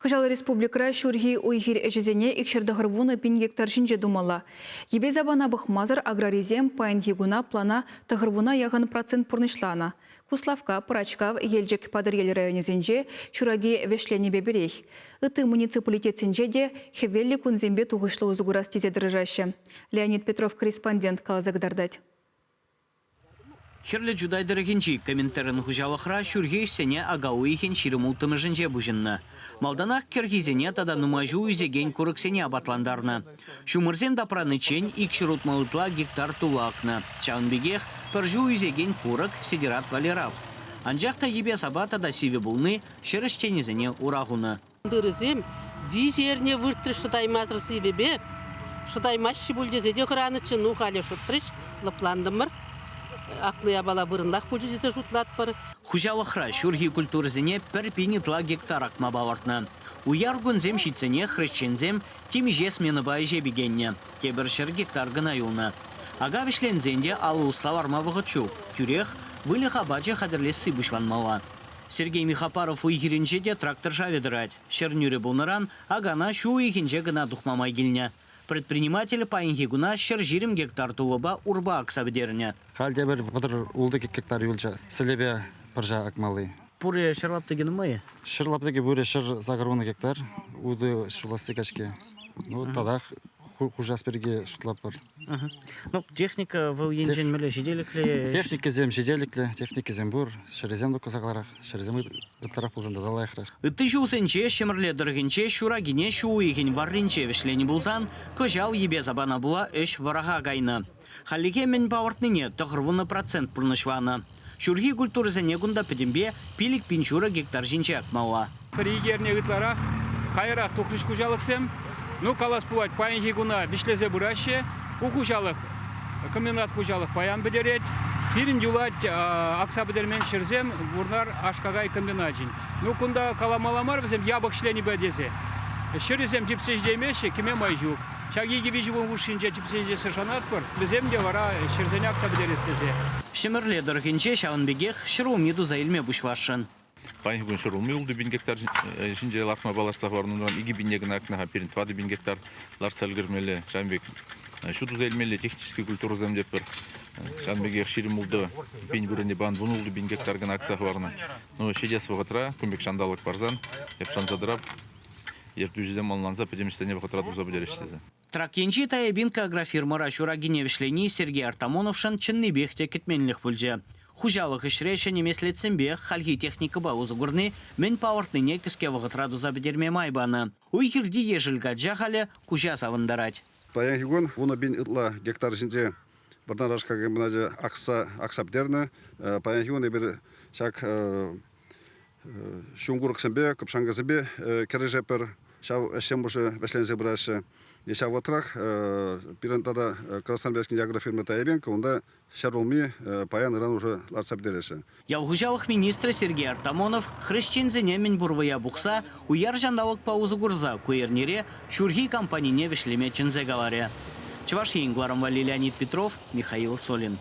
Хыжал республикра шурхи уйхир эжезене икшердағырвуны 1000 гектар жинже думала. Ебе забана бұқмазыр аграризем пайн егуна плана тағырвуна яғын процент пұрнышлана. Куславка, Пырачкав, Елжек Падырел районезенже шураги вешлені беберейх. Ыты муниципалитетсенже де хевелли кунзембе туғышлы узугурас тезе дырыжашы. Леонид Петров, корреспондент, Калазагдардать. Херлі жудай дырыгенчи комментарын хужалықра шүргейшсене агауихен ширимултымы жынже бұжынны. Малданақ кергизене тада нумажу үзеген көріксене абатландарны. Шумырзем дапранычен икшірутмалытла гектар тулақны. Чаунбегех пыржу үзеген көрік седерат валеравс. Анжақта ебе сабата да сиве бұлны шырыштенезене урағуны. Дырызем визерне выртры шытаймазыр сивебе. Шытаймашшы бүлдезеде қыранычын ухалі шытрыш лапландымыр. Ақлыя бала бұрынлақ пөлжізеті жұтлат бар. Хужалықра шүргі культурзіне пір пенетла гектар ақма бавартны. Уяр гүнзем шитсене хрещензем темеже смены байже бігенне. Кебіршір гектар гына юлны. Ага вишлензенде алу саварма вғычу. Тюрех вылы хабачы қадірлесі бұшланмала. Сергей Михапаров уйгерінже де трактор жаведірать. Шернюре бұныран агана шу уйгенже гына дұқмамай келіне. Предприниматель пайнгигуна шержирим гектар тулыба урба аксабдерне. Халде бір бұдыр улды гектар юлча сілебе пыржа акмалы. Пуре шырлаптыгені май? Шырлаптыге бұре шыр загыруны гектар, уды шуласы кашке. Ну, тадақ хужас берге шутлап бар. Ну, техника вы енжен мөлі жеделіклі? Техника зем жеделіклі, техника зем бұр, шырезем дұқы сағыларақ, шырезем ұттарақ бұлзанда далайықрақ. Үтті жусенче, шымырле дұрғынче, шурагине шуыйген варринче вешлені бұлзан, көжал ебе забана була үш вараға гайны. Халиге мен бауыртныне тұғырвыны процент пұрнышваны. Шурги культурызене гунда педембе пилік пинчура гектар жинче акмауа. Пригерне гытларах, кайрах тухрыш кужалықсем, ну калас пулать паянги гуна вишлезе бураще, кухужалық, комбинат хужалық паян бедерет, пирин дюлать акса бедермен шерзем, вурнар ашкагай комбинатжин. Ну кунда каламаламар візем ябық шлени бәдезе. Шерзем типсеждемеші кеме майжук. Шаги gibi живым вушинже типсеждесі шанат бар, візем де вара шерзене акса бедерестезе. Шымырле дұрғынче шауынбегех шыру меду заилме бұшвашын. Пайн gün şurulmu oldu 1000 gektar şimdi lartma balarsa varnından 2000 yegin aknaha pirin 2000 gektar larsal girmeli Şambek şu düzelmeli teknik kultur zemdep bir Şambek şirim oldu 1000 burende ban bunu oldu 1000 gektar gana aksa varna no şedes vatra kumbek şandalık barzan hep şanzadrap yer düzem alınansa pedemistene vatra düzabederişsiz. Тракенчи таябинка агрофирмара шурагине вишлени Сергей Артамоновшан чынны бехте кетменлих пульже. Хужалық ішреші немеслетсенбе халхи техника ба узугурны мен пауыртны некіске вғытраду забедерме майбаны. Уйхирди ежілға жағалі кужа савындарать. Паянгигун, уны 1000 ытла гектар жинже бірдан рашқа гембінаджы аксабдерні. Паянгигун ебір шак шунгурықсенбе, күпшангазыбе кережепір, шау әшем бұшы вәшлензе бұрашы. Ешав отрах, пирантада Краснодарский агрофирма Таябенко, онда шарулми паян иран уже ларсабдереші. Ялгужалық министр Сергей Артамонов хрещензене мен бурвая бұқса, уяр жандалық паузу гурза, куернере шурги компанийне вишлеме чынзе галаре. Чуваши Ингваром Леонид Петров, Михаил Солин.